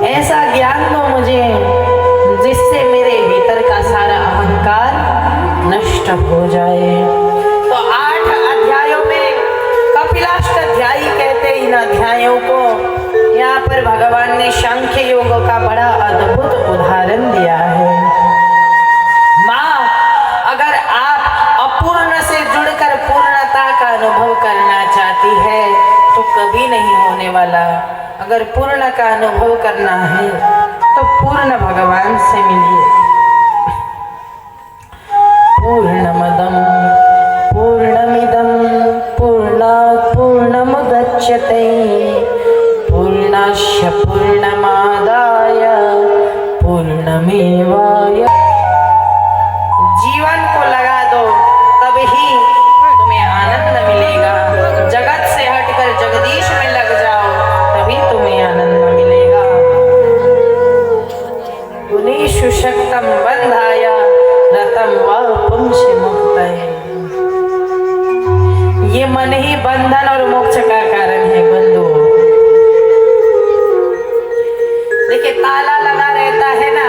ऐसा ज्ञान दो मुझे जिससे मेरे भीतर का सारा अहंकार नष्ट हो जाए। तो 8 अध्यायों में कपिलाष्टाध्यायी कहते इन अध्यायों को। यहाँ पर भगवान ने सांख्य योग का बड़ा अद्भुत उदाहरण दिया है। माँ, अगर आप अपूर्ण से जुड़कर पूर्णता का अनुभव करना चाहती है तो कभी नहीं होने वाला। अगर पूर्ण का अनुभव करना है तो पूर्ण भगवान से मिलिए। पूर्णमदं पूर्णमिदं पूर्णात् पूर्णमुदच्यते पूर्णस्य पूर्णमादाय पूर्णमेवाय। जीवन को लगा दो तभी तुम्हें आनंद मिलेगा। जगत से हटकर जगदीश में लग जाओ तभी तुम्हें आनंद मिलेगा। पुनीषु शक्तं बंधाय रतं वा पुंसि मुक्तये। ये मन ही बंधन और मोक्ष का कारण है बंधु। देखिए, ताला लगा रहता है ना,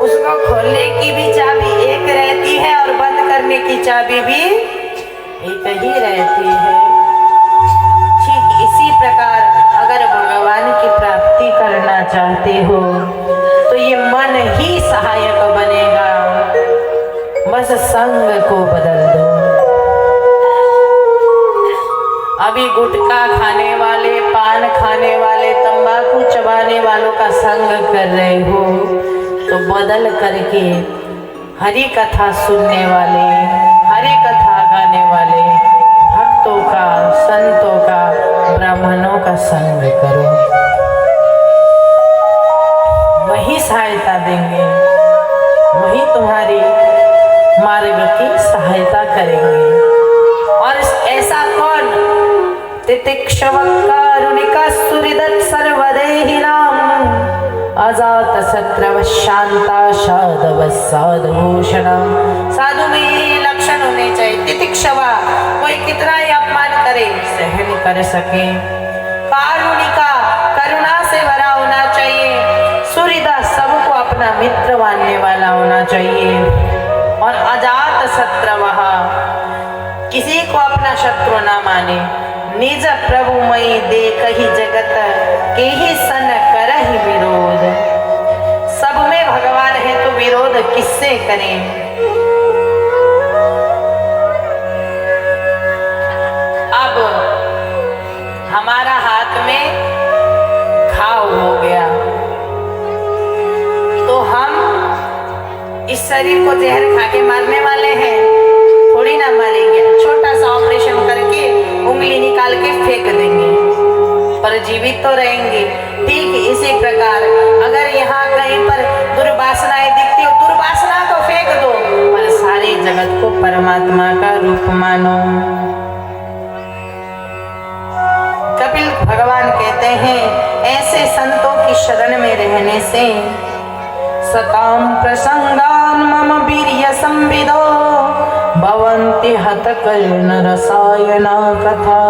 उसको खोलने की भी चाबी एक रहती है और बंद करने की चाबी भी एक ही रहती है। ठीक इसी प्रकार अगर भगवान की प्राप्ति करना चाहते हो तो ये मन ही सहायक बनेगा। बस संग को बदल दो। अभी गुटखा खाने वाले, पान खाने वाले, तंबाकू चबाने वालों का संग कर रहे हो तो बदल करके हरि कथा सुनने वाले, हरि कथा गाने वाले भक्तों का, संतों का, ब्राह्मणों का संग करो। वही सहायता देंगे, वही तुम्हारी मार्ग की सहायता करेंगे। और ऐसा कौन? तितिक्षव कारुणिका सुहृदः सर्वदेहिनां अजात शत्रव शांता साधव साधुभूषणा। साधु में ये लक्षण होने चाहिए। तितिक्षवा, कोई कितना ही अपमान करे सहन कर सके। कारुणिका, करुणा से भरा होना चाहिए। सुहृदा, सबको अपना मित्र मानने वाला होना चाहिए। और अजात शत्रवः, किसी को अपना शत्रु ना माने। निज प्रभुमयी देखहि जगत केहि सन करहि विरोध। सब में भगवान है तो विरोध किससे करें? अब हमारा हाथ में घाव हो गया तो हम इस शरीर को जहर खा के मारने वाले हैं? थोड़ी ना मारेंगे। छोटा सा ऑपरेशन करके उंगली निकाल के फेंक देंगे, पर जीवित तो रहेंगे। ठीक इसी प्रकार अगर यहाँ कहीं पर दुर्वासनाएं दिखती हो, दुर्वासना को फेंक दो, पर सारे जगत को परमात्मा का रूप मानो। कपिल भगवान कहते हैं ऐसे संतों की शरण में रहने से सताम प्रसंगान मम वीर्य संविदो भवन्ति हतकर्ण रसायना कथा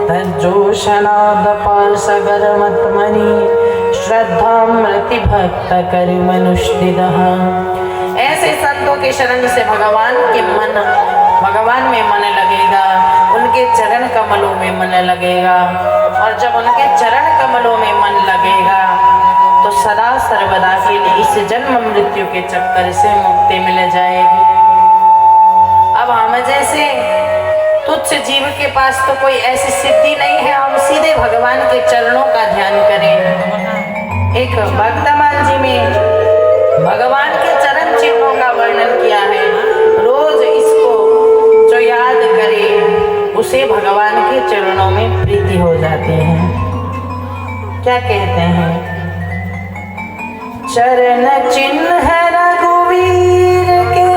तज्जोषणाद पार्श्वगरमत्मनि श्रद्धामृति भक्त कर्मनुष्ठितः। ऐसे संतों के शरण से भगवान में मन लगेगा, उनके चरण कमलों में मन लगेगा। और जब उनके चरण कमलों में मन लगेगा तो सदा सर्वदा के लिए इस जन्म मृत्यु के चक्कर से मुक्ति मिल जाएगी। अब हम जैसे तुच्छ जीव के पास तो कोई ऐसी सिद्धि नहीं है, हम सीधे भगवान के चरणों का ध्यान करें। एक भक्तमान जी में भगवान के चरण चिन्हों का वर्णन किया है। रोज इसको जो याद करे उसे भगवान के चरणों में प्रीति हो जाती है। क्या कहते हैं? चरण चिन्ह रघुवीर के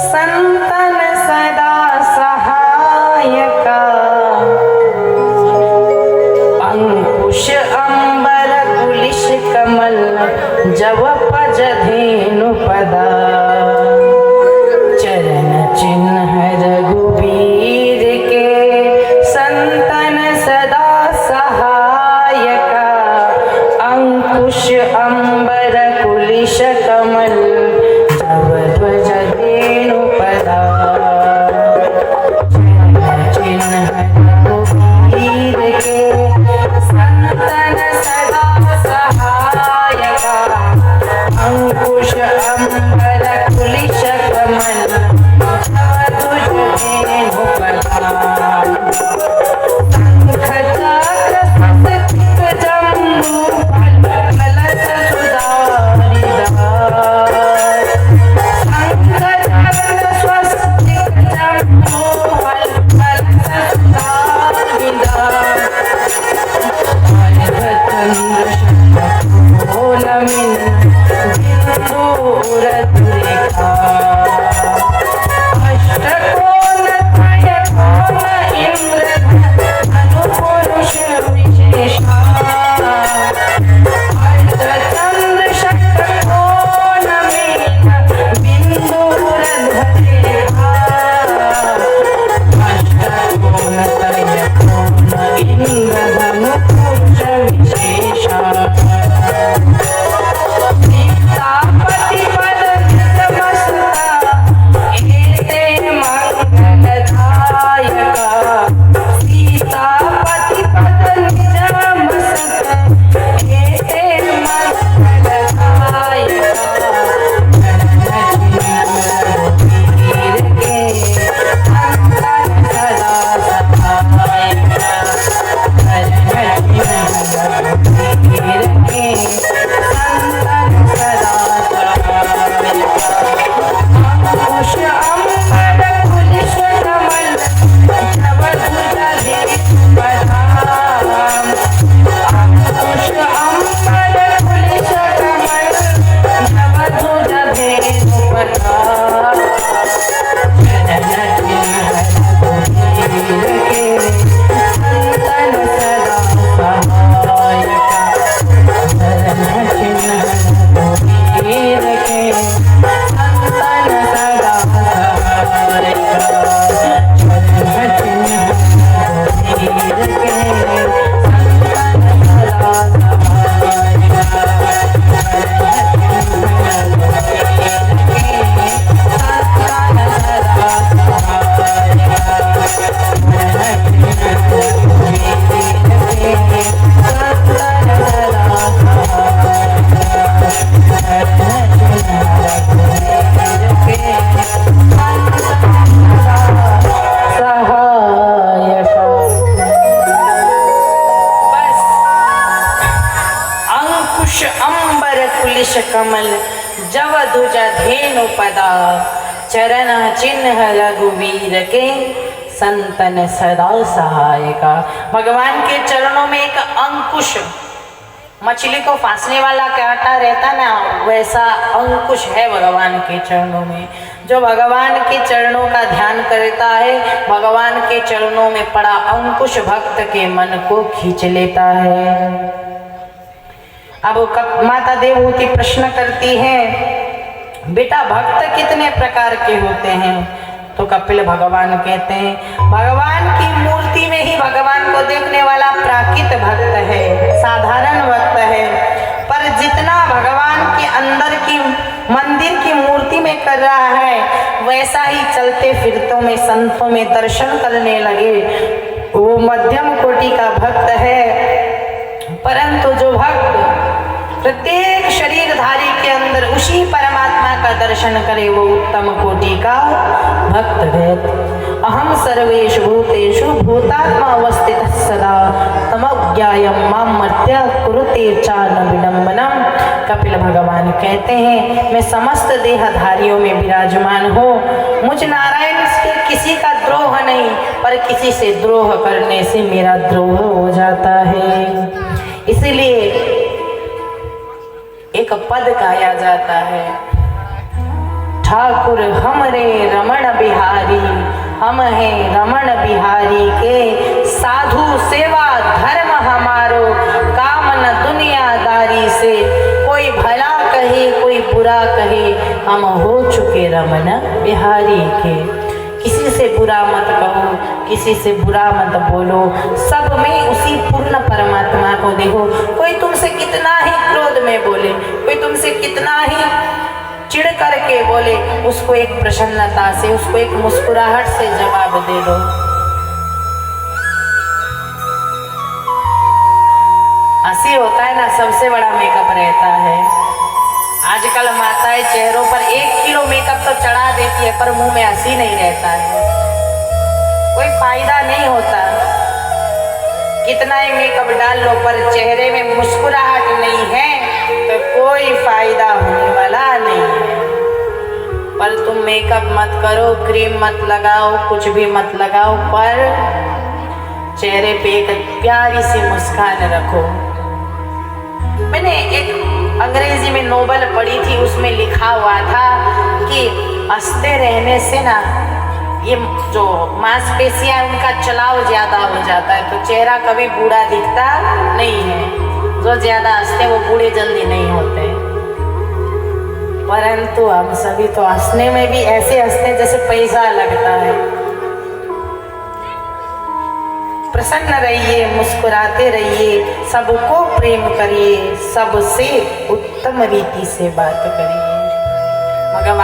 संतन सदा सहायका अंकुश अंबर कुलिश कमल जव पज धेनु पदा। चरण चिन्ह रघुवीर के संतन सदा सहायका संतन सदा सहायका अंकुश अंबर कुलिश कमल जब तुझ धेनु प्रधान शंख चक्र सस्तिक जम्बू फल कलश सुधारी दास शंख चक्र स्वस्तिक जम्बू फल कलश सुधारी दास चंद्र शोल मिन बिंदुर दुरेखा अष्टकोण त्रय कोण इंद्र अनुपुरुष विशेषा अर्धचंद्र षट्कोण मीन बिंदुर दुरेखा अष्टकोण त्रय कोण इंद्र अनुपुरुष विशेषा सीतापति पद नतमस्तका एते मंगलदायका सीतापति पद नतमस्तका एते मंगलदायका वीर के संतन सदा सहायका वीर के संतन सदा अंकुश अंबर कुलिश कमल जब तुझ धेनु प्रधान अंकुश अंबर कुलिश कमल जब तुझ धेनु प्रधान जनन वीर के संतन सदा सहायका वीर के संतन सदा सहायका वीर के संतन सदा अंकुश अंबर कुलिश कमल जब ध्वज धेनु पदा चरण चिन्ह रघुवीर के संतन सदा सहायका। भगवान के चरणों में एक अंकुश, मछली को फांसने वाला कांटा रहता ना, वैसा अंकुश है भगवान के चरणों में। जो भगवान के चरणों का ध्यान करता है, भगवान के चरणों में पड़ा अंकुश भक्त के मन को खींच लेता है। अब माता देवहूति प्रश्न करती है, बेटा भक्त कितने प्रकार के होते हैं? तो कपिल भगवान कहते हैं, भगवान की मूर्ति में ही भगवान को देखने वाला प्राकृत भक्त है, साधारण भक्त है। पर जितना भगवान के अंदर की मंदिर की मूर्ति में कर रहा है, वैसा ही चलते फिरतों में संतों में दर्शन करने लगे, वो मध्यम कोटि का भक्त है। परंतु जो भक्त प्रत्येक शरीरधारी के अंदर उसी परमात्मा का दर्शन करे, वो उत्तम कोटि का भक्त है। अहम सर्वेषु भूतेषु भूतात्मा अवस्थितः सदा तमज्ञायं मां मर्त्य कुरुते चान विडम्बनम्। कपिल भगवान कहते हैं, मैं समस्त देहधारियों में विराजमान हूँ, मुझ नारायण से किसी का द्रोह नहीं, पर किसी से द्रोह करने से मेरा द्रोह हो जाता है। इसलिए एक पद गाया जाता है, ठाकुर हमरे रमण बिहारी, हम हैं रमण बिहारी के, साधु सेवा धर्म हमारो, काम न दुनियादारी से। कोई भला कहे कोई बुरा कहे, हम हो चुके रमण बिहारी के। किसी से बुरा मत कहो, किसी से बुरा मत बोलो, सब में उसी पूर्ण परमात्मा को देखो। कोई तुमसे कितना ही क्रोध में बोले, कोई तुमसे कितना ही चिढ़ करके बोले, उसको एक प्रसन्नता से, उसको एक मुस्कुराहट से जवाब दे दो। हंसी होता है ना, सबसे बड़ा मेकअप रहता है। आजकल माताएं चेहरों पर 1 किलो मेकअप तो चढ़ा देती है, पर मुंह में हंसी नहीं रहता है, कोई फायदा नहीं होता। कितना ही मेकअप डाल लो पर चेहरे में मुस्कुराहट नहीं है तो कोई फायदा होने वाला नहीं है। पर तुम मेकअप मत करो, क्रीम मत लगाओ, कुछ भी मत लगाओ, पर चेहरे पे एक प्यारी सी मुस्कान रखो। मैंने एक अंग्रेजी में नोवेल पढ़ी थी, उसमें लिखा हुआ था कि हंसते रहने से ना ये जो मांसपेशियां उनका चलाव ज्यादा हो जाता है, तो चेहरा कभी बूढ़ा दिखता नहीं है। जो ज्यादा हंसते वो बूढ़े जल्दी नहीं होते। परंतु हम सभी तो हंसने में भी ऐसे हंसते जैसे पैसा लगता है। प्रसन्न रहिए, मुस्कुराते रहिए, सबको प्रेम करिए, सबसे उत्तम रीति से बात करिए।